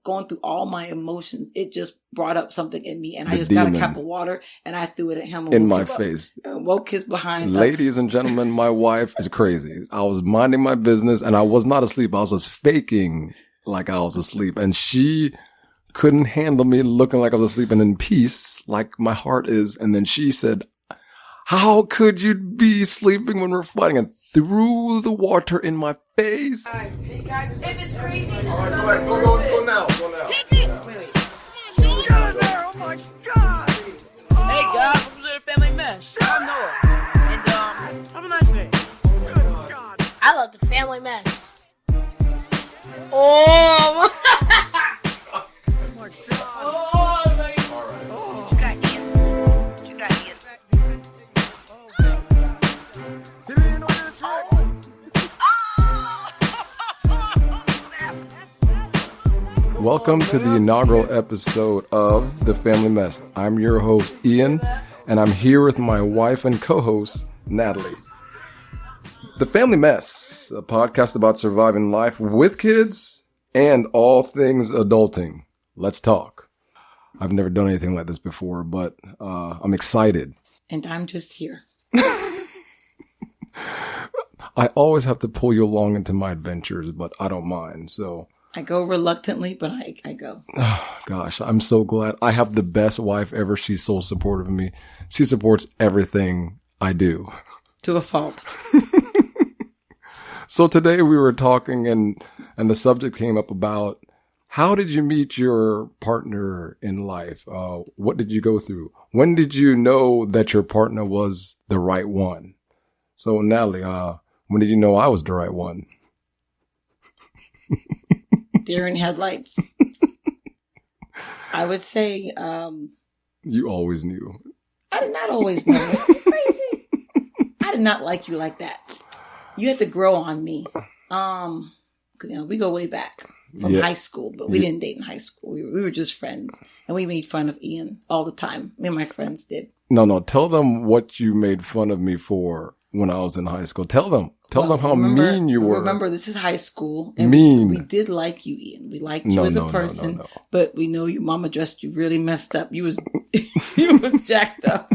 going through all my emotions, it just brought up something in me. And I just got a cup of water and I threw it at him. In my face. And woke his behind. Ladies and gentlemen, my wife is crazy. I was minding my business and I was not asleep. I was just faking like I was asleep. And she couldn't handle me looking like I was asleep and in peace, like my heart is. And then she said, how could you be sleeping when we're fighting? And threw the water in my face. If it's crazy. All right, go ahead. Go now. Wait. Get in there! Oh my God! Hey guys, welcome to the Family Mess. I'm Noah. And have a nice day. Good God! I love the Family Mess. Oh! Oh my God! You got Ian. You got Ian. He didn't know what to Welcome to the inaugural episode of The Family Mess. I'm your host, Ian, and I'm here with my wife and co-host, Nathalie. The Family Mess, a podcast about surviving life with kids and all things adulting. Let's talk. I've never done anything like this before, but I'm excited. And I'm just here. I always have to pull you along into my adventures, but I don't mind, so... I go reluctantly, but I go. Oh, gosh, I'm so glad. I have the best wife ever. She's so supportive of me. She supports everything I do. To a fault. So today we were talking and the subject came up about how did you meet your partner in life? What did you go through? When did you know that your partner was the right one? So Natalie, when did you know I was the right one? Deer in headlights. I would say, you always knew. I did not always know. Are you crazy? I did not like you like that. You had to grow on me. We go way back from high school, but we didn't date in high school. We were just friends, and we made fun of Ian all the time. Me and my friends did. No. Tell them what you made fun of me for when I was in high school. Tell them how mean you were. Remember, this is high school. And mean. We did like you, Ian. We liked you as a person. No. But we know your mama dressed you really messed up. You was jacked up.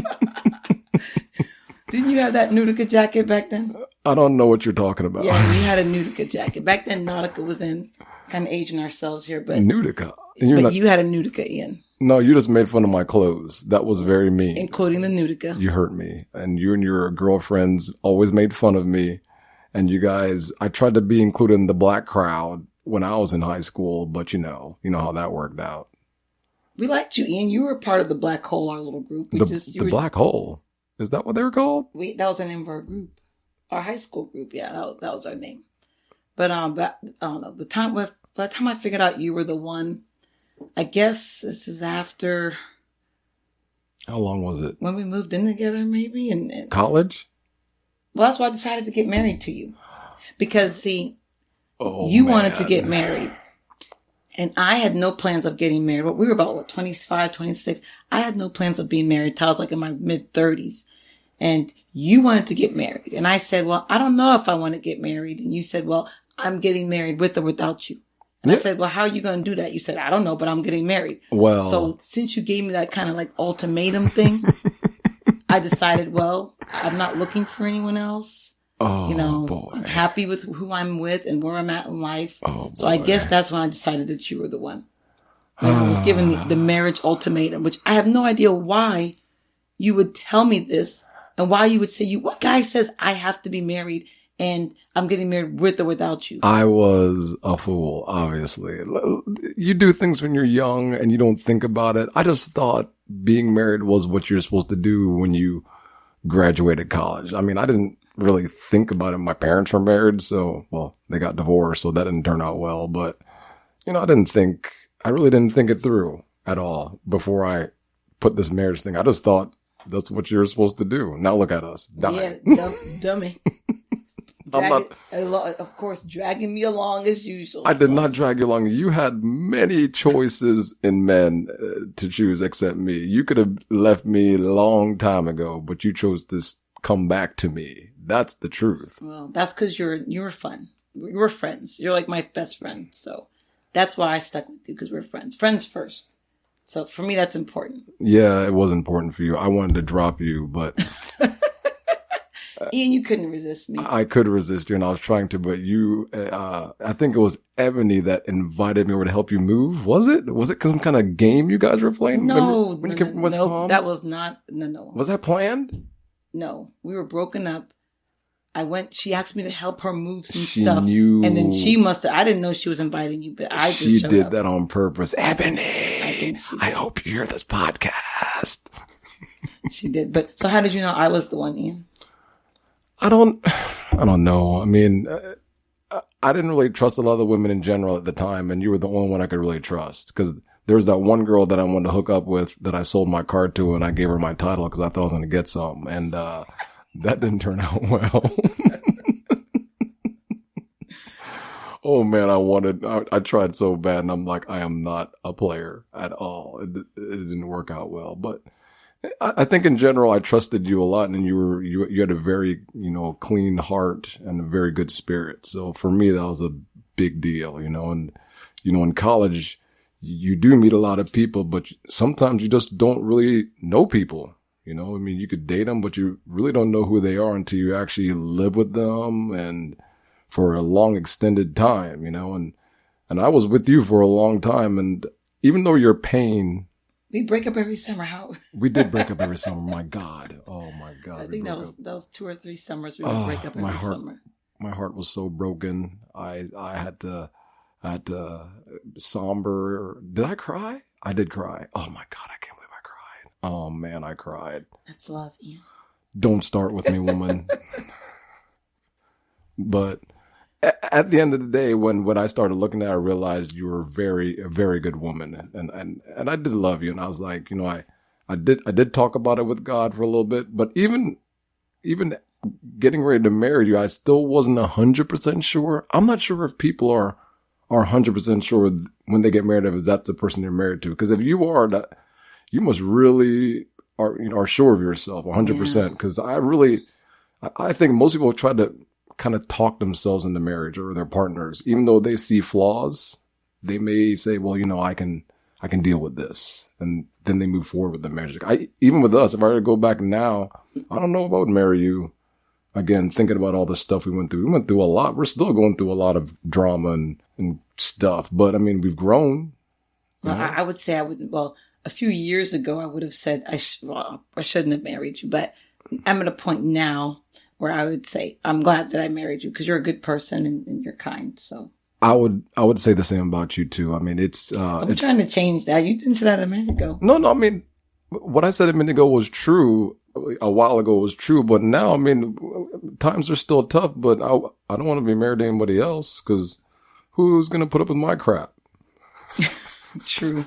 Didn't you have that Nautica jacket back then? I don't know what you're talking about. Yeah, you had a Nautica jacket. Back then, Nautica was in. Kind of aging ourselves here, but... Nautica? You had a Nautica, Ian. No, you just made fun of my clothes. That was very mean. Including the Nautica. You hurt me. And you and your girlfriends always made fun of me. And you guys, I tried to be included in the black crowd when I was in high school, but you know how that worked out. We liked you, Ian. You were part of the Black Hole, our little group. The Black Hole? Is that what they were called? That was the name of our group. Our high school group, yeah, that was our name. But I don't know. By the time I figured out you were the one, I guess this is after... How long was it? When we moved in together, maybe? And college? Well, that's why I decided to get married to you. Because, see, you wanted to get married. And I had no plans of getting married. We were about, 25, 26. I had no plans of being married till I was like in my mid-30s. And you wanted to get married. And I said, well, I don't know if I want to get married. And you said, well, I'm getting married with or without you. And I said, well, how are you going to do that? You said, I don't know, but I'm getting married. Well, so since you gave me that kind of like ultimatum thing, I decided, well, I'm not looking for anyone else. Oh, boy. I'm happy with who I'm with and where I'm at in life. Oh, so I guess that's when I decided that you were the one. And I was given the marriage ultimatum, which I have no idea why you would tell me this and why you would say what guy says I have to be married and I'm getting married with or without you. I was a fool, obviously. You do things when you're young and you don't think about it. I just thought being married was what you're supposed to do when you graduated college. I mean, I didn't really think about it. My parents were married, they got divorced, so that didn't turn out well. But, I really didn't think it through at all before I put this marriage thing. I just thought that's what you're supposed to do. Now look at us. Dying. Yeah, dummy. Of course, dragging me along as usual. I did not drag you along. You had many choices in men to choose except me. You could have left me a long time ago, but you chose to come back to me. That's the truth. Well, that's because you were fun. We were friends. You're like my best friend. So that's why I stuck with you, because we're friends. Friends first. So for me, that's important. Yeah, it was important for you. I wanted to drop you, but Ian, you couldn't resist me. I could resist you, and I was trying to, but you, I think it was Ebony that invited me over to help you move. Was it? Was it some kind of game you guys were playing? No, Remember when you came from West Palm? that was not, no. Was that planned? No, we were broken up. She asked me to help her move some She stuff. knew. And then she I didn't know she was inviting you, but I just She showed did up. that on purpose. Ebony, think she I did. hope you hear this podcast. She did. But so how did you know I was the one, Ian? I don't know. I mean, I didn't really trust a lot of the women in general at the time, and you were the only one I could really trust. Because there was that one girl that I wanted to hook up with that I sold my card to, and I gave her my title because I thought I was going to get some, and that didn't turn out well. Oh man, I tried so bad, and I'm like, I am not a player at all. It didn't work out well, but I think in general, I trusted you a lot, and you had a very, clean heart and a very good spirit. So for me, that was a big deal, and, in college, you do meet a lot of people, but sometimes you just don't really know people. I mean, you could date them, but you really don't know who they are until you actually live with them and for a long extended time, and I was with you for a long time. And even though your pain, We break up every summer. How? we did break up every summer. My God. Oh my God. I we think that broke was up. 2 or 3 summers we would break up my every heart. summer. My heart was so broken. I had to somber. Did I cry? I did cry. Oh my God. I can't believe I cried. Oh man, I cried. That's love, Ian. Don't start with me, woman. But at the end of the day, when I started looking at it, I realized you were a very good woman. And I did love you. And I was like, I did talk about it with God for a little bit, but even getting ready to marry you, I still wasn't 100% sure. I'm not sure if people are 100% sure when they get married, if that's the person they're married to. Because if you are, that you must really are sure of yourself 100%. Because I think most people try to kind of talk themselves into marriage or their partners, even though they see flaws. They may say, well, I can deal with this, and then they move forward with the marriage. Even with us, if I were to go back now, I don't know if I would marry you again. Thinking about all the stuff we went through a lot. We're still going through a lot of drama and stuff, but I mean, we've grown. Well, I would say a few years ago, I would have said I shouldn't have married you, but I'm at a point now where I would say, I'm glad that I married you because you're a good person and you're kind. So I would say the same about you too. I mean, I'm trying to change that. You didn't say that a minute ago. No. I mean, what I said a minute ago was true. A while ago was true, but now, I mean, times are still tough. But I don't want to be married to anybody else because who's going to put up with my crap? True.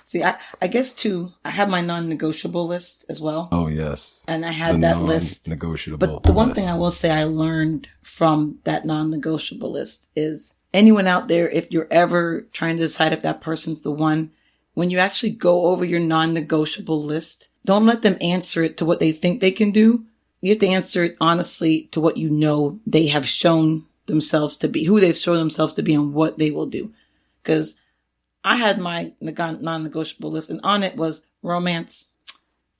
See, I guess too, I have my non-negotiable list as well. Oh, yes. And I had that list. Negotiable. But the one thing I will say I learned from that non-negotiable list is anyone out there, if you're ever trying to decide if that person's the one, when you actually go over your non-negotiable list, don't let them answer it to what they think they can do. You have to answer it honestly to what they have shown themselves to be, who they've shown themselves to be and what they will do. Because I had my non-negotiable list, and on it was romance.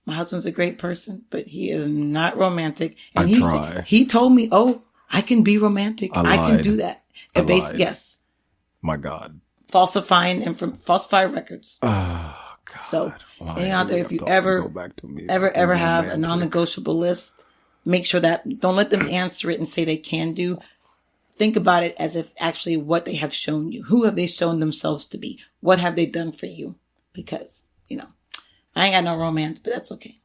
My husband's a great person, but he is not romantic. And he told me, "Oh, I can be romantic. I can do that." Yes. My God. Falsify records. Oh God. So, Why out there, if you go ever back to me, have a romantic. non-negotiable list, make sure that don't let them answer it and say they can do. Think about it as if actually what they have shown you. Who have they shown themselves to be? What have they done for you? Because, I ain't got no romance, but that's okay.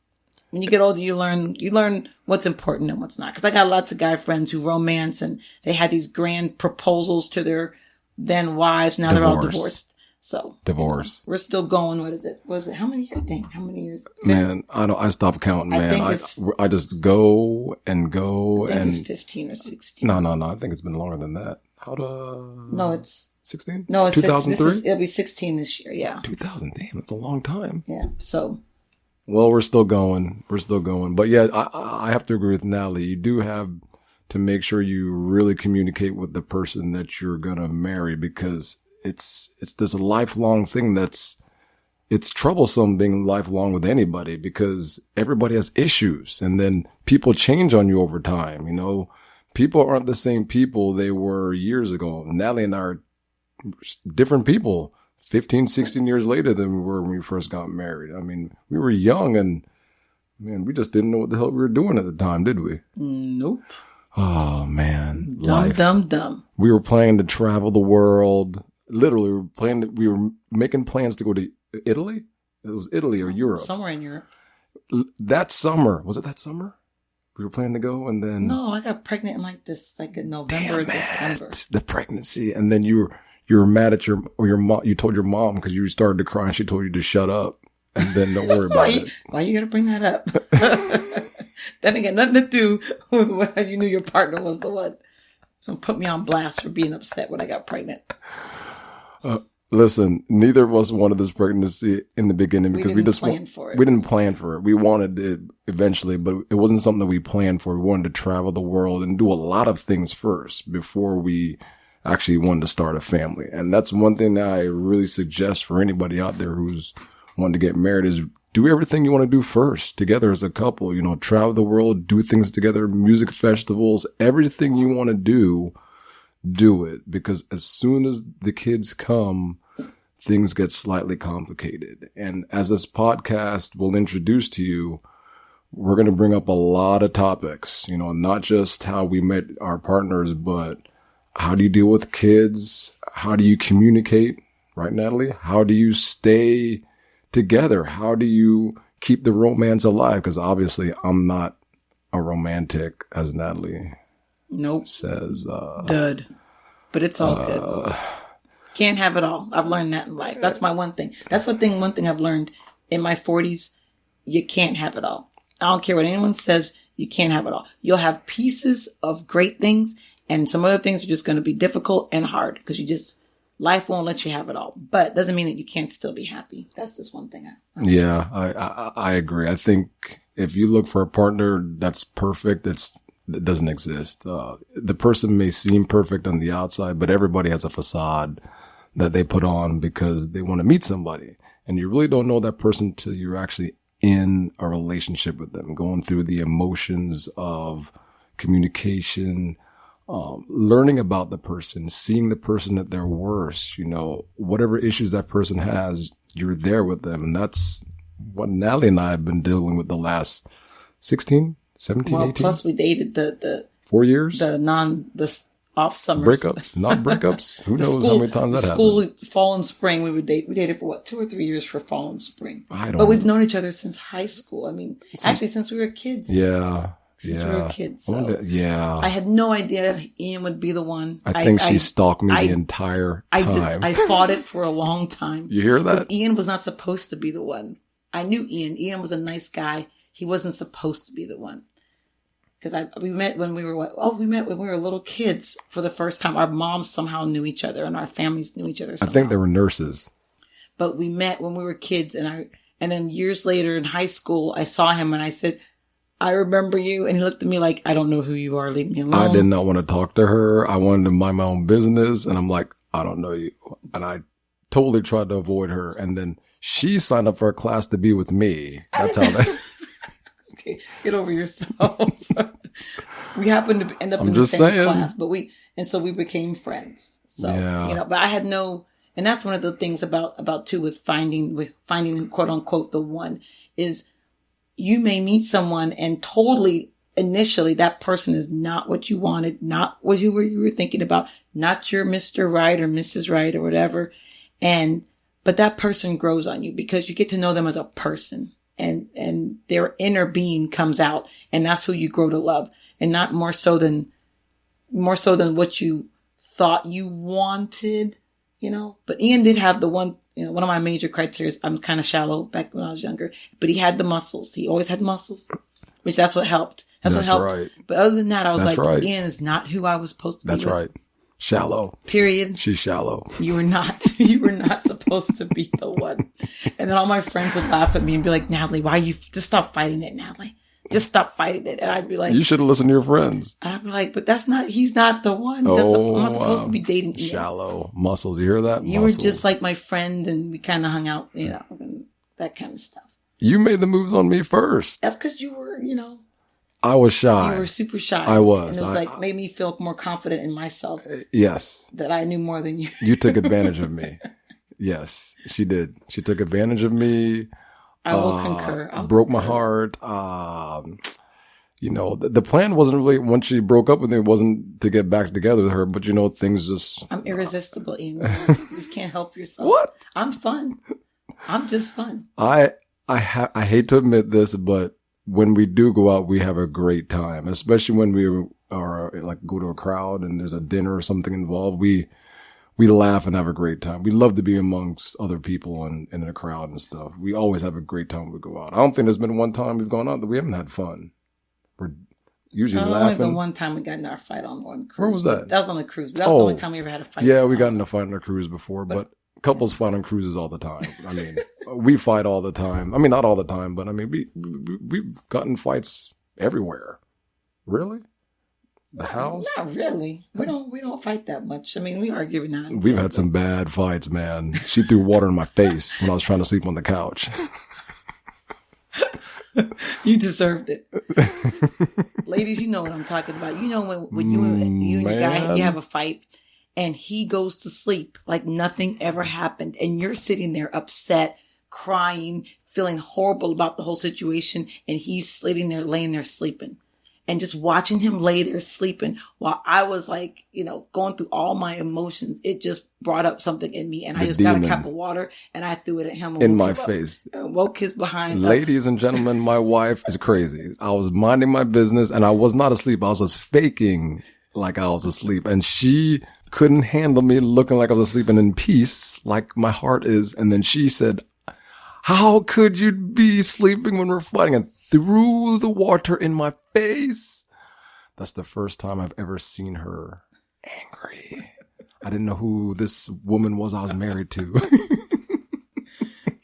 When you get older, you learn what's important and what's not. Because I got lots of guy friends who romance and they had these grand proposals to their then wives. Now they're all divorced. So divorce. We're still going. What is it? Was it how many years? Dang, how many years? Man, I stopped counting. Man, I just go and go I think and it's 15 or 16. No. I think it's been longer than that. No, it's 16. No, it's 2003. It'll be 16 this year. Yeah. 2000. Damn, that's a long time. Yeah. So. Well, we're still going. But yeah, I have to agree with Nathalie. You do have to make sure you really communicate with the person that you're going to marry, because it's this lifelong thing it's troublesome being lifelong with anybody, because everybody has issues, and then people change on you over time. You know, people aren't the same people they were years ago. Natalie and I are different people 15, 16 years later than we were when we first got married. I mean, we were young and, man, we just didn't know what the hell we were doing at the time, did we? Nope. Oh, man. Dumb. We were planning to travel the world. Literally, we were making plans to go to Italy. It was Italy or Europe. Somewhere in Europe. That summer. Was it that summer? We were planning to go, and then... No, I got pregnant in in November or December. The pregnancy. And then you were mad at your mom. You told your mom because you started to cry and she told you to shut up. And then don't worry about it. Why you gotta bring that up? That ain't got nothing to do with when you knew your partner was the one. So put me on blast for being upset when I got pregnant. Listen, neither of us wanted this pregnancy in the beginning because we didn't plan for it. We wanted it eventually, but it wasn't something that we planned for. We wanted to travel the world and do a lot of things first before we actually wanted to start a family. And that's one thing that I really suggest for anybody out there who's wanting to get married is do everything you want to do first together as a couple. You know, travel the world, do things together, music festivals, everything you want to do it, because as soon as the kids come, things get slightly complicated. And as this podcast will introduce to you, we're going to bring up a lot of topics, you know, not just how we met our partners, but how do you deal with kids? How do you communicate? Right, Natalie? How do you stay together? How do you keep the romance alive? Because obviously I'm not a romantic, as Natalie says. Dud. But it's all good. Can't have it all. I've learned that in life. That's my one thing. That's one thing I've learned in my 40s. You can't have it all. I don't care what anyone says. You can't have it all. You'll have pieces of great things, and some other things are just going to be difficult and hard because life won't let you have it all. But it doesn't mean that you can't still be happy. That's just one thing. I agree. I think if you look for a partner that's perfect, it doesn't exist. The person may seem perfect on the outside, but everybody has a facade that they put on because they want to meet somebody. And you really don't know that person till you're actually in a relationship with them, going through the emotions of communication, learning about the person, seeing the person at their worst, you know, whatever issues that person has, you're there with them. And that's what Natalie and I have been dealing with the last 16, 17, 18. Plus we dated the 4 years, the off summers. Breakups, not breakups. Who knows how many times that happened? Fall and spring, we would date. We dated for what, 2 or 3 years for fall and spring. But we've known each other since high school. I mean, actually since we were kids. Yeah. Since we were kids. So I had no idea if Ian would be the one. I think she stalked me the entire time. I fought it for a long time. You hear that? Ian was not supposed to be the one. I knew Ian. Ian was a nice guy. He wasn't supposed to be the one. Because we met when we were little kids for the first time. Our moms somehow knew each other, and our families knew each other somehow. I think they were nurses. But we met when we were kids, and then years later in high school, I saw him and I said, "I remember you." And he looked at me like, "I don't know who you are. Leave me alone." I did not want to talk to her. I wanted to mind my own business, and I'm like, "I don't know you," and I totally tried to avoid her. And then she signed up for a class to be with me. That's how that. Okay, get over yourself. We happened to end up in the same class, so we became friends. So, you know, but I had and that's one of the things about too, with finding quote unquote, the one is you may meet someone and totally initially that person is not what you wanted, not what you were thinking about, not your Mr. Right or Mrs. Right or whatever. But that person grows on you because you get to know them as a person. And their inner being comes out, and that's who you grow to love, and not more so than what you thought you wanted, you know. But Ian did have the one, you know, one of my major criteria. I'm kind of shallow back when I was younger, but he had the muscles. He always had muscles, which that's what helped. That's what helped. Right. But other than that, I was Ian is not who I was supposed to be. That's right. Shallow. Period. She's shallow. You were not supposed to be the one. And then all my friends would laugh at me and be like, "Natalie, why you just stop fighting it, Natalie? Just stop fighting it. And I'd be like, You should have listened to your friends. I'd be like, but he's not the one. I'm not supposed to be dating Ian. Shallow muscles. You hear that? You Muscles. were just like my friend and we kind of hung out, and that kind of stuff. You made the moves on me first. That's because you were, I was shy. you were super shy. I was. And it was made me feel more confident in myself Yes. that I knew more than you. You took advantage of me. Yes, she did. She took advantage of me. I will concur. Broke my heart. The plan wasn't really, once she broke up with me, it wasn't to get back together with her, but things just. I'm irresistible, Ian. You just can't help yourself. What? I'm fun. I'm just fun. I hate to admit this, but when we do go out, we have a great time, especially when we are go to a crowd and there's a dinner or something involved. We laugh and have a great time. We love to be amongst other people and in a crowd and stuff. We always have a great time when we go out. I don't think there's been one time we've gone out that we haven't had fun. We're usually laughing. Only the one time we got in our fight on one cruise. Where was that? That was on the cruise. That was the only time we ever had a fight. Yeah, we got in a fight on a cruise before, but couples fight on cruises all the time. I mean, we fight all the time. I mean, not all the time, but I mean, we've gotten fights everywhere. Really? The house? Not really. We don't fight that much. I mean, we argue now. We've had some bad fights, man. She threw water in my face when I was trying to sleep on the couch. You deserved it. Ladies, you know what I'm talking about. You know when you and your guy, you have a fight and he goes to sleep like nothing ever happened and you're sitting there upset, crying, feeling horrible about the whole situation, and he's laying there sleeping. And just watching him lay there sleeping while I was going through all my emotions, it just brought up something in me. And I just got a cup of water and I threw it at him. In my face. And woke his behind. Ladies and gentlemen, my wife is crazy. I was minding my business and I was not asleep. I was just faking like I was asleep. And she couldn't handle me looking like I was asleep and in peace like my heart is. And then she said, "How could you be sleeping when we're fighting?" And threw the water in my face. That's the first time I've ever seen her angry. I didn't know who this woman was I was married to.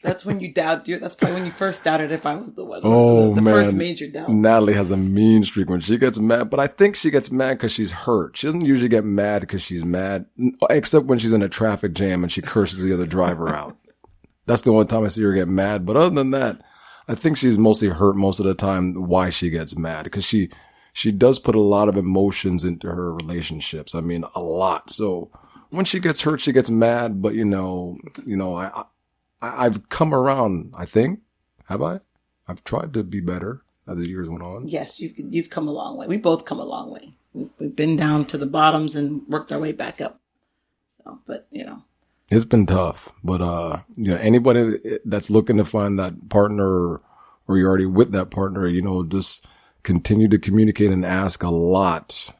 That's when you that's probably when you first doubted if I was the one. Oh, the man. first major doubt. Natalie has a mean streak when she gets mad, but I think she gets mad because she's hurt. She doesn't usually get mad because she's mad, except when she's in a traffic jam and she curses the other driver out. That's the only time I see her get mad. But other than that, I think she's mostly hurt most of the time why she gets mad. Because she does put a lot of emotions into her relationships. I mean, a lot. So when she gets hurt, she gets mad. But, I've come around, I think. Have I? I've tried to be better as the years went on. Yes, you've come a long way. We both come a long way. We've been down to the bottoms and worked our way back up. So, but, It's been tough, but anybody that's looking to find that partner, or you're already with that partner, just continue to communicate and ask a lot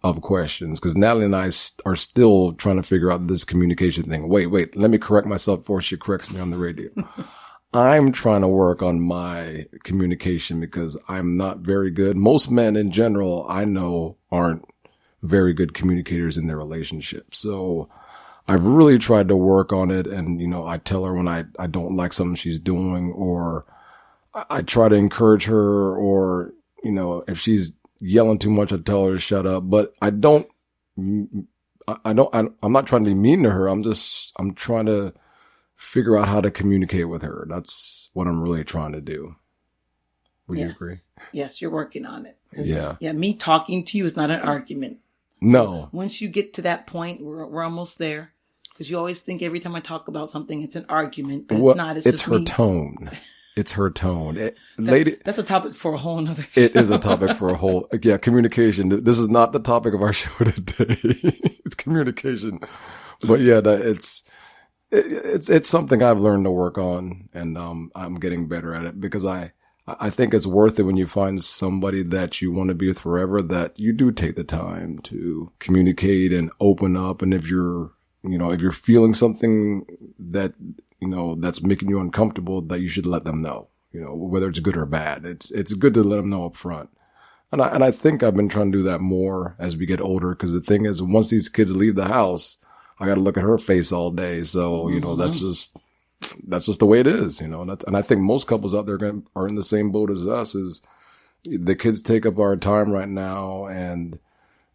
of questions. Because Natalie and I are still trying to figure out this communication thing. Wait, let me correct myself before she corrects me on the radio. I'm trying to work on my communication because I'm not very good. Most men in general, I know, aren't very good communicators in their relationships. So I've really tried to work on it. And, I tell her when I don't like something she's doing, or I try to encourage her, or, if she's yelling too much, I tell her to shut up. But I'm not trying to be mean to her. I'm trying to figure out how to communicate with her. That's what I'm really trying to do. Would you agree? Yes, you're working on it. Yeah. Yeah, me talking to you is not an argument. No. Once you get to that point, we're almost there. Because you always think every time I talk about something, it's an argument, but it's not. It's her tone. It's her tone. That's a topic for a whole nother show. It is a topic for a whole, communication. This is not the topic of our show today. It's communication. But yeah, it's something I've learned to work on, and I'm getting better at it, because I think it's worth it when you find somebody that you want to be with forever, that you do take the time to communicate and open up. And if you're feeling something that, that's making you uncomfortable, that you should let them know, whether it's good or bad. It's good to let them know up front. And I think I've been trying to do that more as we get older, because the thing is, once these kids leave the house, I got to look at her face all day. So, that's just the way it is, and I think most couples out there are in the same boat as us, is, the kids take up our time right now, and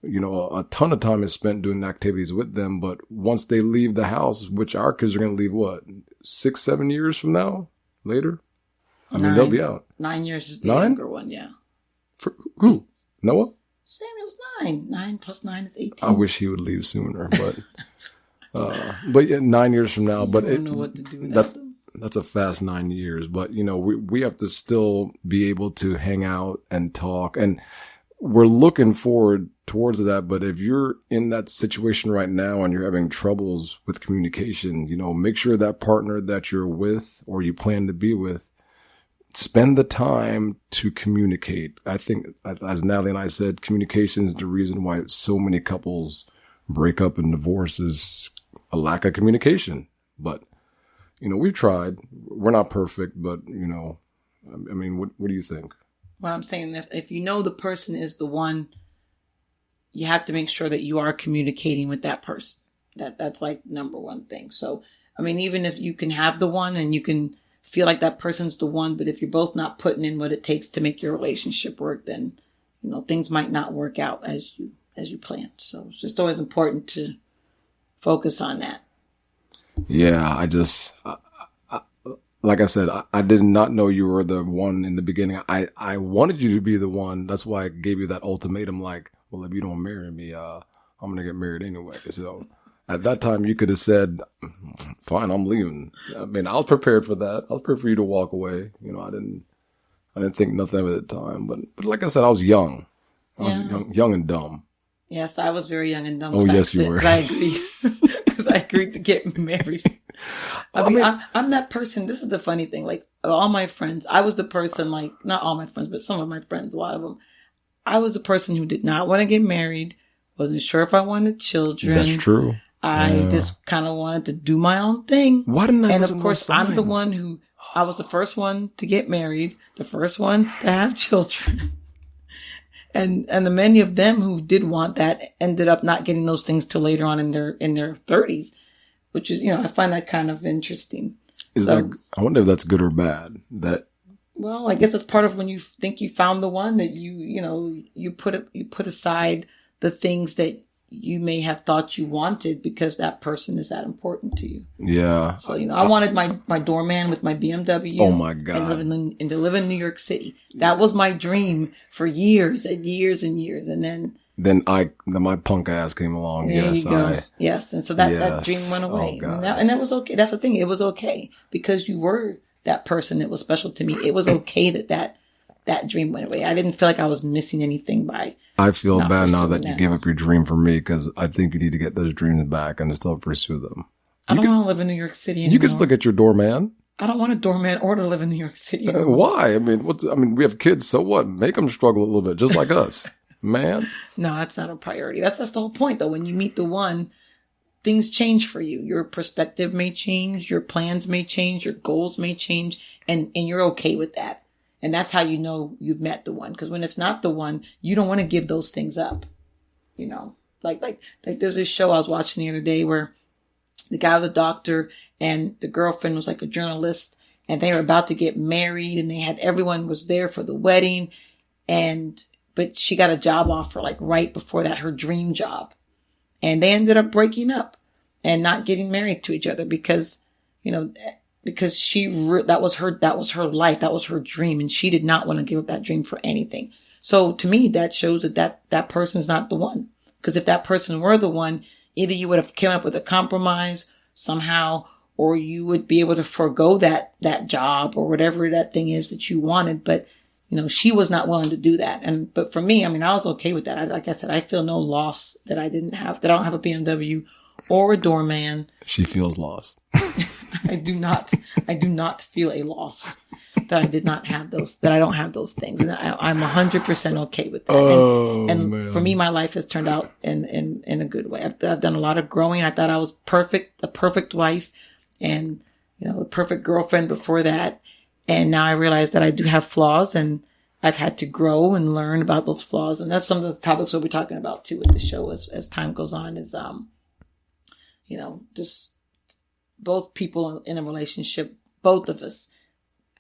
a ton of time is spent doing activities with them. But once they leave the house, which our kids are going to leave, what, 6, 7 years from now, later? I mean, they'll be out. 9 years is the 9? younger one, yeah. For who? Noah? Samuel's 9. 9 plus 9 is 18. I wish he would leave sooner, but yeah, 9 years from now. But I don't know what to do with that's a fast 9 years. But we have to still be able to hang out and talk, and we're looking forward towards that. But if you're in that situation right now and you're having troubles with communication, make sure that partner that you're with or you plan to be with, spend the time to communicate. I think, as Natalie and I said, communication is the reason why so many couples break up and divorce, is a lack of communication. But, we've tried. We're not perfect, but, I mean, what do you think? Well, I'm saying if the person is the one, you have to make sure that you are communicating with that person. That's like number one thing. So, I mean, even if you can have the one and you can feel like that person's the one, but if you're both not putting in what it takes to make your relationship work, then, things might not work out as you planned. So it's just always important to focus on that. Yeah, like I said, I did not know you were the one in the beginning. I wanted you to be the one. That's why I gave you that ultimatum, like, well, if you don't marry me, I'm going to get married anyway. So at that time, you could have said, fine, I'm leaving. I mean, I was prepared for that. I was prepared for you to walk away. I didn't think nothing of it at the time. But like I said, I was young. I was young and dumb. Yes, I was very young and dumb. Oh, yes, you were. I agreed. Because I agreed to get married. I'm that person. This is the funny thing. Like, all my friends, I was the person, like, not all my friends, but some of my friends, a lot of them, I was the person who did not want to get married, wasn't sure if I wanted children. That's true. I just kind of wanted to do my own thing. Why didn't I? And of course, I'm the one who, I was the first one to get married, the first one to have children. And the many of them who did want that ended up not getting those things till later on in their 30s, which is, I find that kind of interesting. I wonder if that's good or bad. Well, I guess it's part of when you think you found the one, that you put aside the things that you may have thought you wanted because that person is that important to you. Yeah. So, I wanted my doorman with my BMW. Oh my God. And to live in New York City. That was my dream for years and years and years. And then my punk ass came along. There Yes. you go. Yes. And so that dream went away. Oh, God. And that was okay. That's the thing. It was okay because you were that person that was special to me. It was okay that dream went away. I didn't feel like I was missing anything by. I feel bad now that pursuing you gave up your dream for me, because I think you need to get those dreams back and still pursue them. I don't want to live in New York City anymore. You can still get your doorman. I don't want a doorman or to live in New York City anymore. Why? I mean, we have kids, so what? Make them struggle a little bit, just like us, man. No, that's not a priority. That's the whole point, though. When you meet the one, things change for you. Your perspective may change, your plans may change, your goals may change, and you're okay with that. And that's how you know you've met the one. Because when it's not the one, you don't want to give those things up. Like there's this show I was watching the other day where the guy was a doctor and the girlfriend was like a journalist, and they were about to get married, and everyone was there for the wedding, but she got a job offer like right before that, her dream job, and they ended up breaking up and not getting married to each other because that was her life, that was her dream, and she did not want to give up that dream for anything. So to me, that shows that person's not the one. Because if that person were the one, either you would have come up with a compromise somehow, or you would be able to forego that job or whatever that thing is that you wanted. But, she was not willing to do that. But for me, I was okay with that. Like I said, I feel no loss that I don't have a BMW or a doorman. She feels lost. I do not feel a loss that I did not have those, that I don't have those things. And I'm 100% okay with that. And man. For me, my life has turned out in a good way. I've done a lot of growing. I thought I was a perfect wife and, a perfect girlfriend before that. And now I realize that I do have flaws, and I've had to grow and learn about those flaws. And that's some of the topics we'll be talking about too with the show as time goes on, is, just both people in a relationship, both of us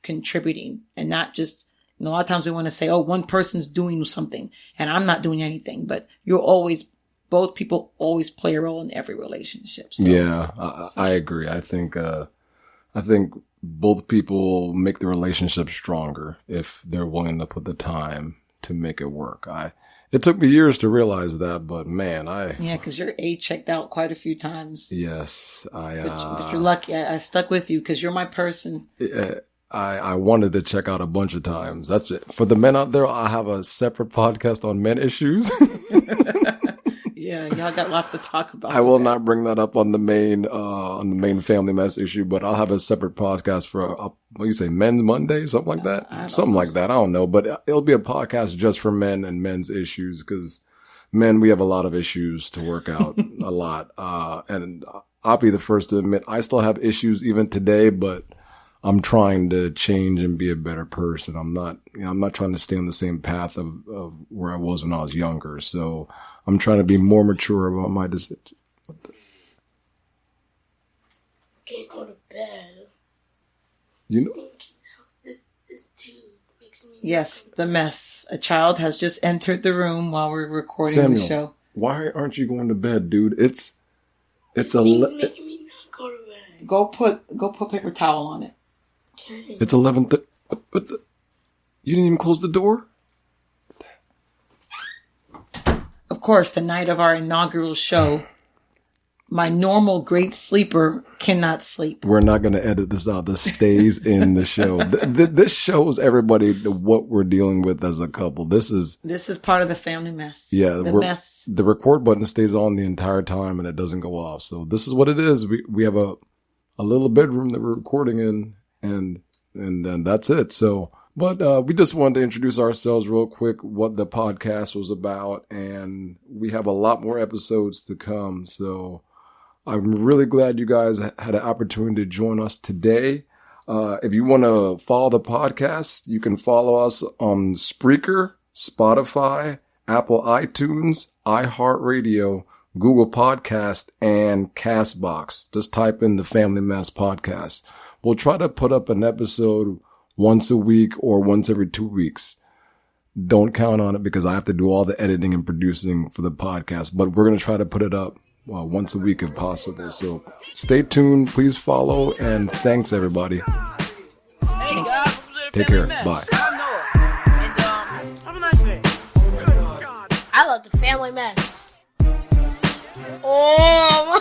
contributing, and not just And a lot of times we want to say, oh, one person's doing something and I'm not doing anything. But both people always play a role in every relationship. So. Yeah, I agree. I think both people make the relationship stronger if they're willing to put the time to make it work. It took me years to realize that, but man, yeah, because you're checked out quite a few times. Yes, but you're lucky. I stuck with you because you're my person. I wanted to check out a bunch of times. That's it. For the men out there, I have a separate podcast on men issues. Yeah, y'all got lots to talk about. I will not bring that up on the main family mess issue, but I'll have a separate podcast for what do you say, Men's Monday, something like that, something like that. I don't know, but it'll be a podcast just for men and men's issues because men, we have a lot of issues to work out, a lot. And I'll be the first to admit I still have issues even today, but I'm trying to change and be a better person. I'm not trying to stay on the same path of where I was when I was younger. So I'm trying to be more mature about my decisions. Can't go to bed. You know? This tube makes me. Yes, the mess. A child has just entered the room while we're recording Samuel, the show. why aren't you going to bed, dude? It's Thing's making me not go to bed. Go put paper towel on it. Okay. It's 11:30. You didn't even close the door? Of course, the night of our inaugural show, my normal great sleeper cannot sleep. We're not going to edit this out. This stays in the show. This shows everybody what we're dealing with as a couple. This is part of the family mess. Yeah, the mess. The record button stays on the entire time and it doesn't go off. So this is what it is. We have a little bedroom that we're recording in, and then that's it. So, but we just wanted to introduce ourselves real quick, what the podcast was about, and we have a lot more episodes to come. So I'm really glad you guys had an opportunity to join us today. If you want to follow the podcast, you can follow us on Spreaker, Spotify, Apple iTunes, iHeartRadio, Google Podcast, and Castbox. Just type in the Family Mess Podcast. We'll try to put up an episode once a week or once every 2 weeks. Don't count on it because I have to do all the editing and producing for the podcast, but we're going to try to put it up once a week if possible. So stay tuned. Please follow, and thanks everybody. Hey guys, Take care. Bye. Have a nice day. I love the family mess. Oh my